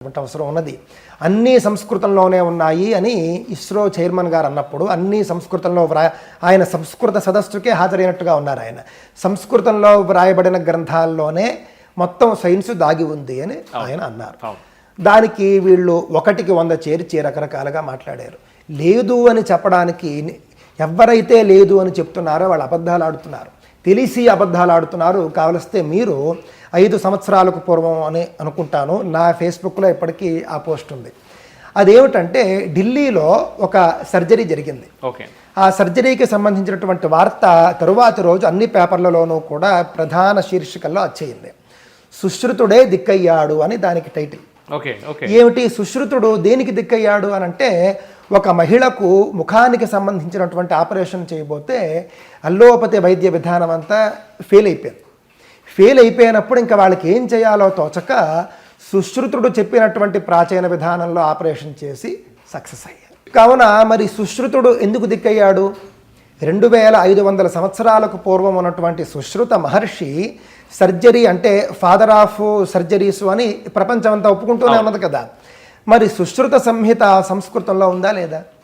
అవసరం ఉన్నది. అన్నీ సంస్కృతంలోనే ఉన్నాయి అని ఇస్రో చైర్మన్ గారు అన్నప్పుడు అన్నీ సంస్కృతంలో ఆయన సంస్కృత సదస్సుకే హాజరైనట్టుగా ఉన్నారు. ఆయన సంస్కృతంలో వ్రాయబడిన గ్రంథాల్లోనే మొత్తం సైన్స్ దాగి ఉంది అని ఆయన అన్నారు. దానికి వీళ్ళు 1కి 100 చేర్చి రకరకాలుగా మాట్లాడారు. లేదు అని చెప్పడానికి ఎవరైతే లేదు అని చెప్తున్నారో వాళ్ళు అబద్ధాలు ఆడుతున్నారు, తెలిసి అబద్ధాలు ఆడుతున్నారు. కావలిస్తే మీరు 5 సంవత్సరాలకు పూర్వం అని అనుకుంటాను, నా ఫేస్బుక్లో ఇప్పటికీ ఆ పోస్ట్ ఉంది. అదేమిటంటే ఢిల్లీలో ఒక సర్జరీ జరిగింది. ఆ సర్జరీకి సంబంధించినటువంటి వార్త తరువాతి రోజు అన్ని పేపర్లలోనూ కూడా ప్రధాన శీర్షికల్లో వచ్చేయింది. సుశ్రుతుడే దిక్కయ్యాడు అని దానికి టైటిల్. ఏమిటి సుశ్రుతుడు దేనికి దిక్కయ్యాడు అని అంటే, ఒక మహిళకు ముఖానికి సంబంధించినటువంటి ఆపరేషన్ చేయబోతే అల్లోపతి వైద్య విధానం అంతా ఫెయిల్ అయిపోయింది. ఫెయిల్ అయిపోయినప్పుడు ఇంకా వాళ్ళకి ఏం చేయాలో తోచక సుశ్రుతుడు చెప్పినటువంటి ప్రాచీన విధానంలో ఆపరేషన్ చేసి సక్సెస్ అయ్యారు. కావున మరి సుశ్రుతుడు ఎందుకు దిక్కయ్యాడు? 2500 సంవత్సరాలకు పూర్వం ఉన్నటువంటి సుశ్రుత మహర్షి సర్జరీ అంటే ఫాదర్ ఆఫ్ సర్జరీస్ అని ప్రపంచం అంతా ఒప్పుకుంటూనే ఉన్నది కదా. మరి సుశ్రుత సంహిత సంస్కృతంలో ఉందా లేదా?